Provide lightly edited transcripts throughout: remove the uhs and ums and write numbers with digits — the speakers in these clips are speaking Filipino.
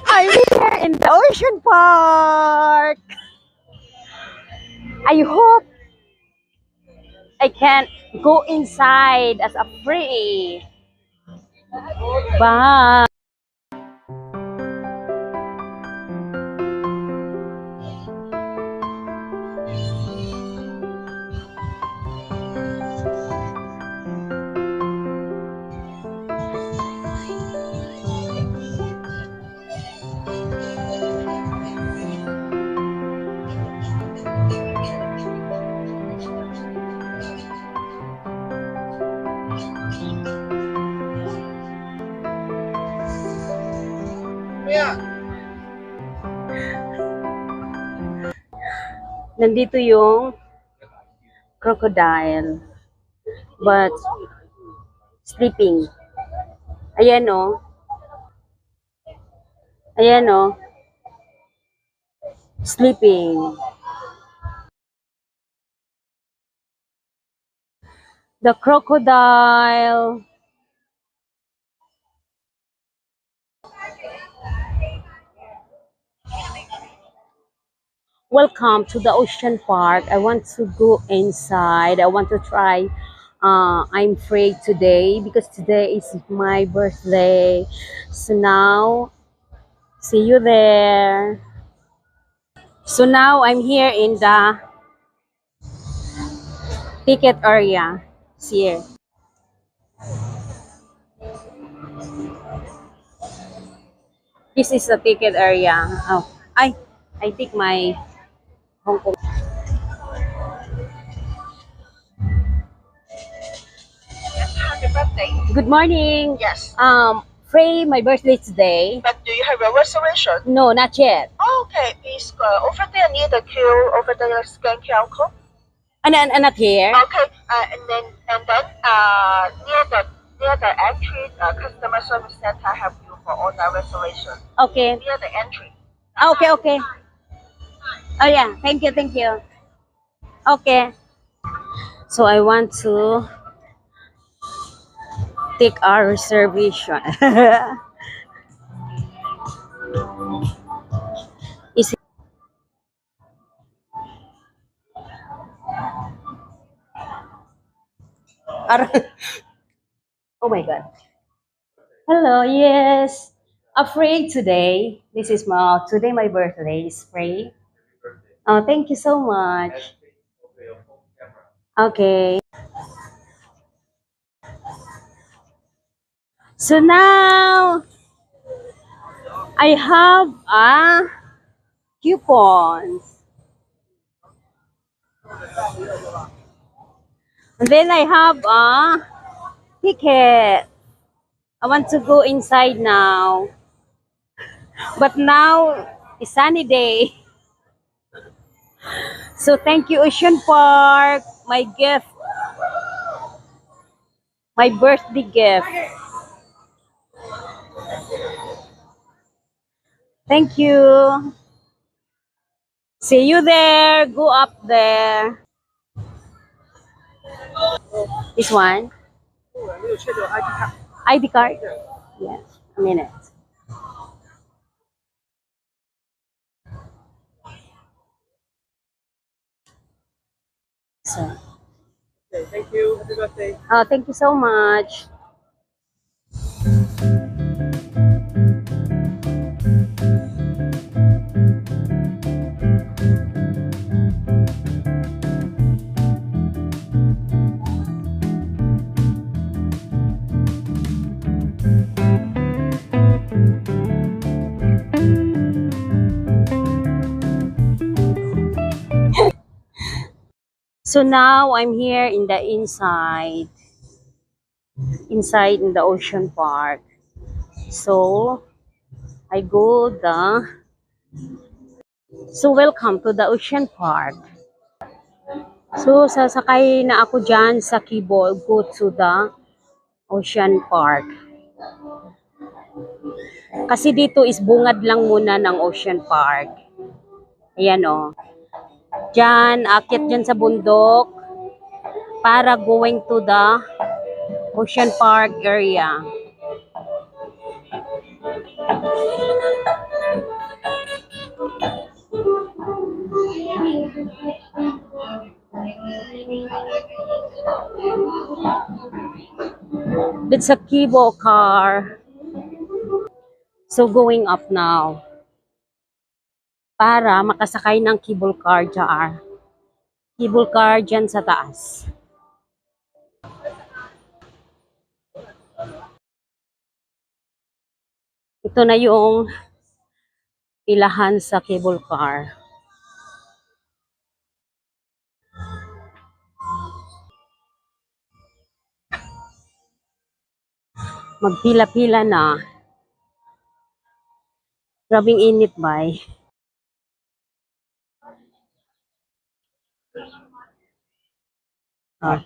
I'm here in the ocean park. I hope I can go inside as a free. Bye. Nandito yung crocodile, but sleeping. Ayan o. Ayan o. Sleeping. The crocodile. Welcome to the ocean park. I want to go inside. I want to try. I'm free today because today is my birthday. So now, see you there. So now I'm here in the ticket area. See here. This is the ticket area. Oh, I take my Hong Kong. Happy birthday. Good morning. Yes. Free, my birthday today. But do you have a reservation? No, not yet. Okay, please over there near the queue, over there scan QR code. Not here. Okay, and then near the entry, customer service center help you for all the reservation. Okay. Near the entry. Okay, okay. Oh yeah, thank you, thank you. Okay. So I want to take our reservation. Is it oh my god. Hello, yes. Afraid today. This is today my birthday is free. Oh, thank you so much. Okay. So now I have a coupons. And then I have a ticket. I want to go inside now. But now it's sunny day. So thank you, Ocean Park. My gift. My birthday gift. Thank you. See you there. Go up there. This one. ID card? Yes. A minute. So. Okay, thank you. Happy birthday. Oh, thank you so much. So now I'm here in the inside in the ocean park. So I go so welcome to the ocean park. So sasakay na ako dyan sa Kibo, go to the ocean park. Kasi dito is bungad lang muna ng ocean park. Ayan o. Dyan, akit dyan sa bundok para going to the ocean park area. It's a cable car. So going up now. Para makasakay ng cable car dyan. Cable car dyan sa taas. Ito na yung pilahan sa cable car. Magpila-pila na. Grabing init ba eh. Ah.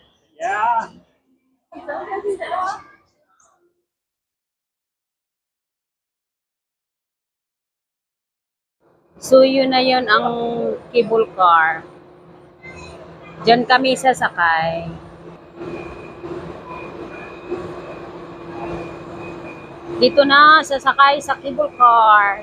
So yun na yun ang cable car. Diyan kami sasakay. Dito na sasakay sa cable car.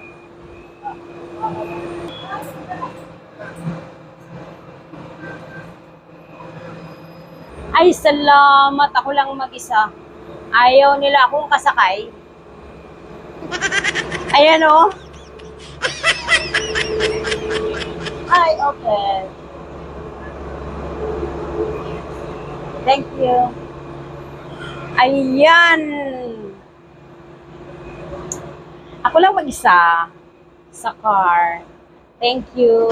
Ay, salamat. Ako lang mag-isa. Ayaw nila akong kasakay. Ayan o. Ay, okay. Thank you. Ayan. Ako lang mag-isa sa car. Thank you.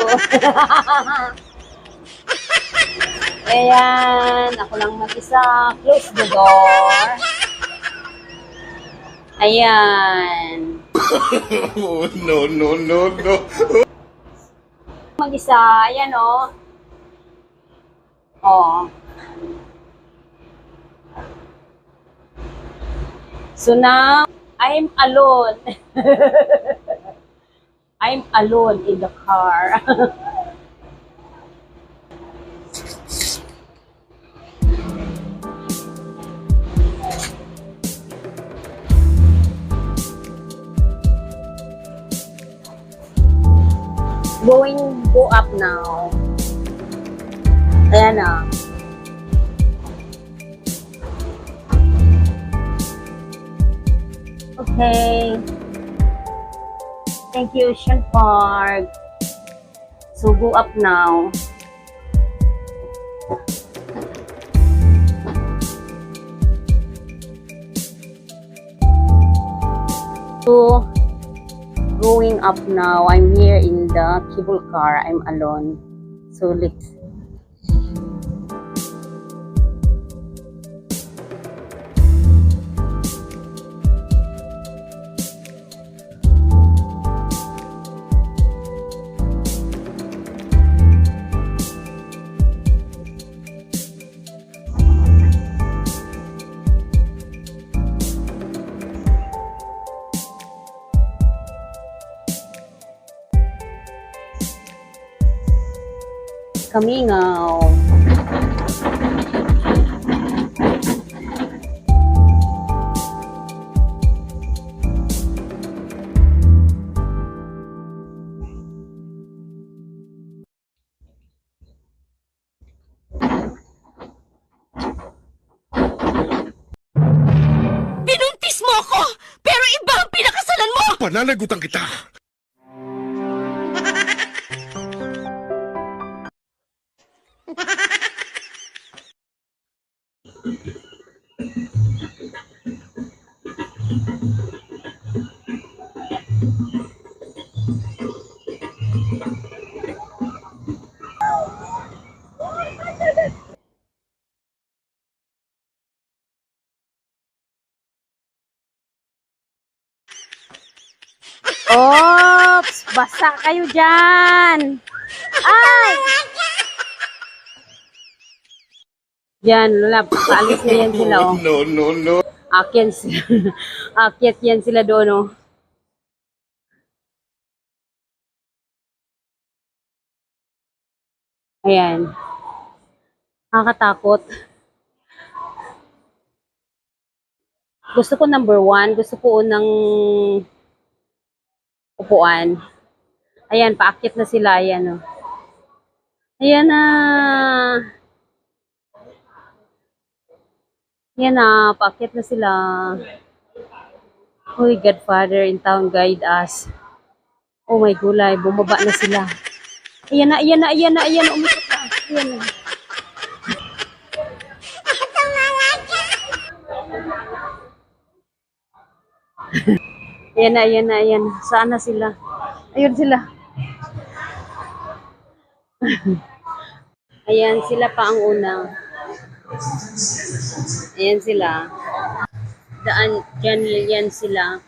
Ayan. Ako lang mag-isa. Close the door. Ayan. Oh, no, no, no, no. Mag-isa. Ayan o. Oh. So now, I'm alone. I'm alone in the car. Go up now. Ayan na. Okay. Thank you, Ocean Park. So go up now. So going up now. I'm here in the cable car. I'm alone. So let's. Kamingaw. Binuntis mo ako! Pero iba ang pinakasalan mo! Pananagutan kita. Oops! Basa kayo dyan! Ay! Yan, wala. Paalis na yan sila, oh. No, no, no. Akyat sila. Akyat yan sila doon, oh. Ayan. Nakakatakot. Gusto ko number 1. Gusto ko unang upuan. Ayan, paakyat na sila. Ayan, oh. Ayan na. Ayan na, paakyat na sila. Uy, Godfather in town, guide us. Oh my gulay, bumaba na sila. Ayan na, ayan na, ayan na, ayan na, umikot na. Ayan na. Ayan na, ayan na, ayan na. Saan na sila? Ayun sila. Ayan, sila pa ang una. Ayan sila. Dyan yan sila.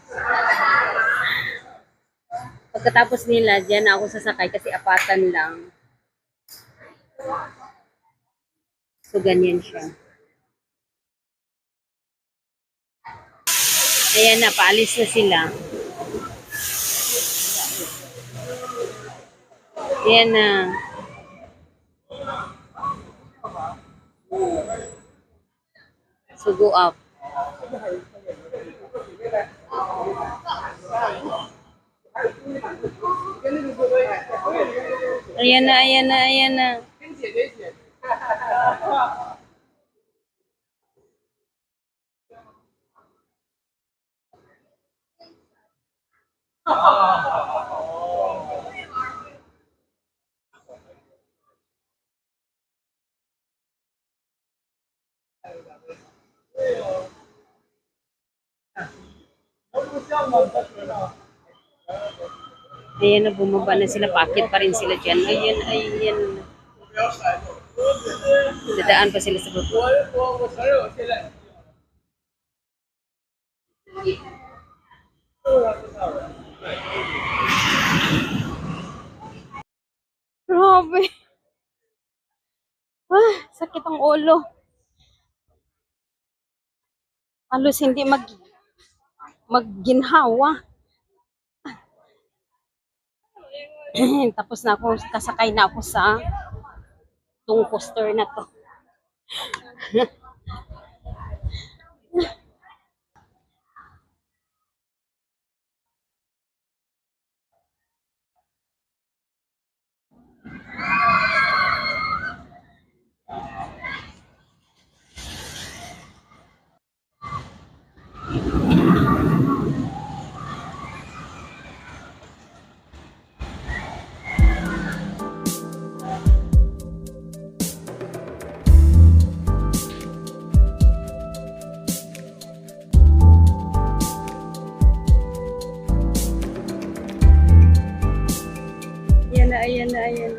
Pagkatapos nila, dyan na ako sasakay kasi apatan lang. So, ganyan siya. Ayan na, paalis na sila. Ayan na. So, go up. Ayan na, ayan na, ayan na. Ayan na, bumaba na sila. Pakit pa rin sila dyan. Ayan, ayan. Dadaan pa sila sa baba. Grabe. Ah, sakit ang ulo. Halos hindi magginhawa. Tapos na ako, kasakay na ako sa tong poster na to. Ayan na, ayan na, ayan na.